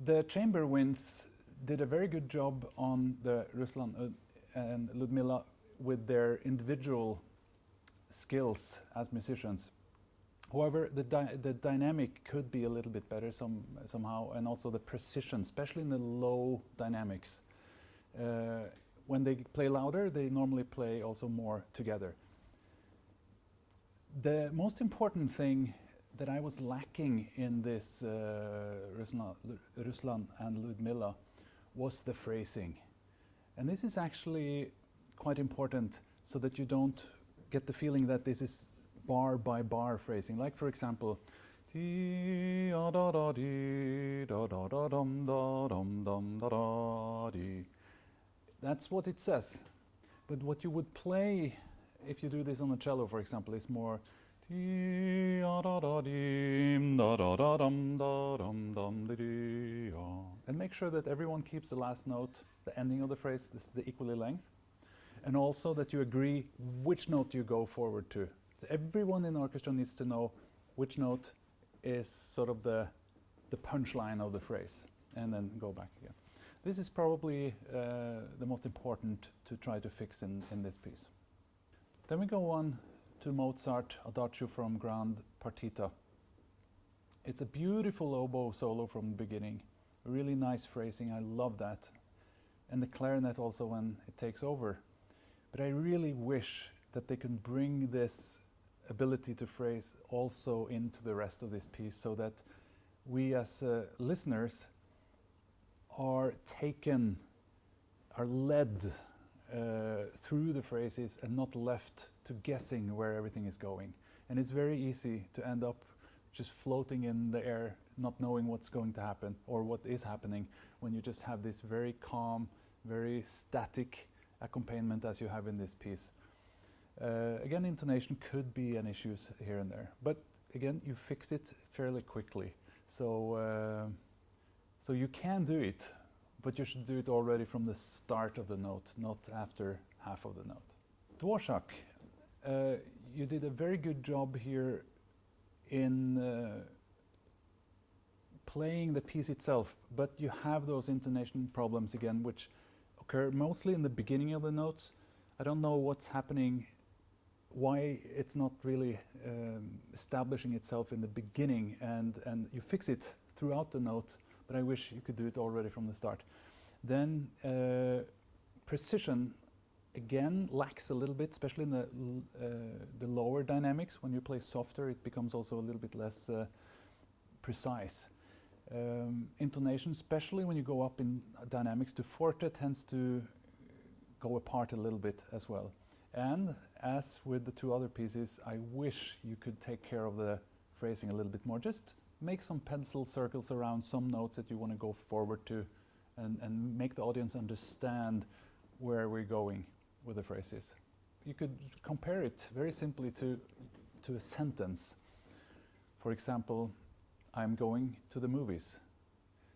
The chamber winds did a very good job on the Ruslan and Ludmila with their individual skills as musicians. However, the dynamic could be a little bit better somehow, and also the precision, especially in the low dynamics. When they play louder, they normally play also more together. The most important thing that I was lacking in this Ruslan and Ludmila was the phrasing. And this is actually quite important so that you don't get the feeling that this is bar by bar phrasing. Like, for example, that's what it says. But what you would play if you do this on a cello, for example, is more and make sure that everyone keeps the last note, the ending of the phrase, this is the equally length, and also that you agree which note you go forward to. So everyone in the orchestra needs to know which note is sort of the punchline of the phrase, and then go back again. This is probably the most important to try to fix in this piece. Then we go on to Mozart, Adagio from Grand Partita. It's a beautiful oboe solo from the beginning, really nice phrasing, I love that. And the clarinet also when it takes over. But I really wish that they can bring this ability to phrase also into the rest of this piece, so that we as listeners are led through the phrases and not left to guessing where everything is going. And it's very easy to end up just floating in the air, not knowing what's going to happen or what is happening, when you just have this very calm, very static accompaniment as you have in this piece. Again, intonation could be an issue here and there, but again, you fix it fairly quickly. So you can do it, but you should do it already from the start of the note, not after half of the note. Dvorak, you did a very good job here in playing the piece itself, but you have those intonation problems again, which occur mostly in the beginning of the notes. I don't know what's happening, why it's not really establishing itself in the beginning, and you fix it throughout the note, but I wish you could do it already from the start. Then precision again lacks a little bit, especially in the lower dynamics. When you play softer, it becomes also a little bit less precise. Intonation, especially when you go up in dynamics to forte, tends to go apart a little bit as well. And as with the two other pieces, I wish you could take care of the phrasing a little bit more. Just make some pencil circles around some notes that you want to go forward to, and make the audience understand where we're going with the phrases. You could compare it very simply to a sentence. For example, I'm going to the movies.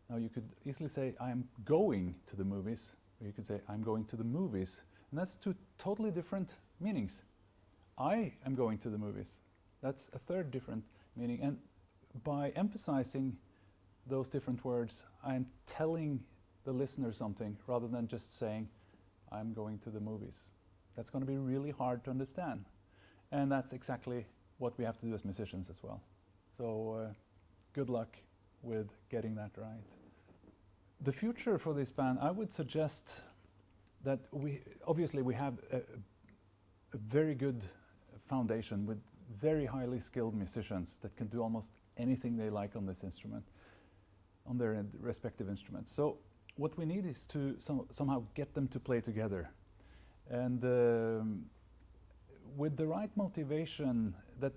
Now you could easily say, I'm going to the movies, or you could say, I'm going to the movies. And that's two totally different meanings. I am going to the movies. That's a third different meaning. And by emphasizing those different words, I'm telling the listener something rather than just saying, I'm going to the movies. That's going to be really hard to understand. And that's exactly what we have to do as musicians as well. So good luck with getting that right. The future for this band, I would suggest that we have a very good foundation with very highly skilled musicians that can do almost anything they like on this instrument, on their respective instruments. So what we need is to somehow get them to play together. And with the right motivation, that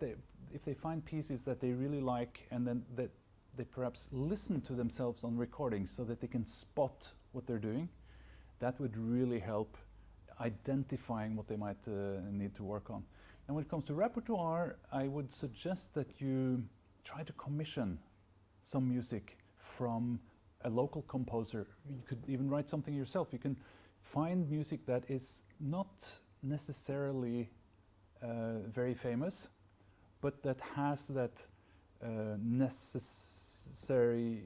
if they find pieces that they really like, and then that they perhaps listen to themselves on recordings so that they can spot what they're doing, that would really help identifying what they might need to work on. And when it comes to repertoire, I would suggest that you try to commission some music from a local composer. You could even write something yourself. You can find music that is not necessarily very famous, but that has that necessary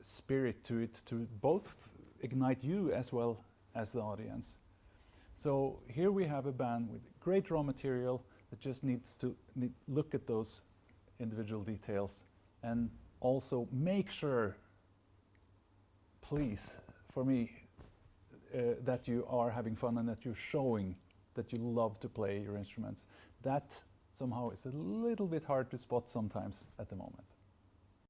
spirit to it to both ignite you as well as the audience. So here we have a band with great raw material that just needs to look at those individual details and also make sure, please, for me, that you are having fun and that you're showing that you love to play your instruments. That somehow is a little bit hard to spot sometimes at the moment.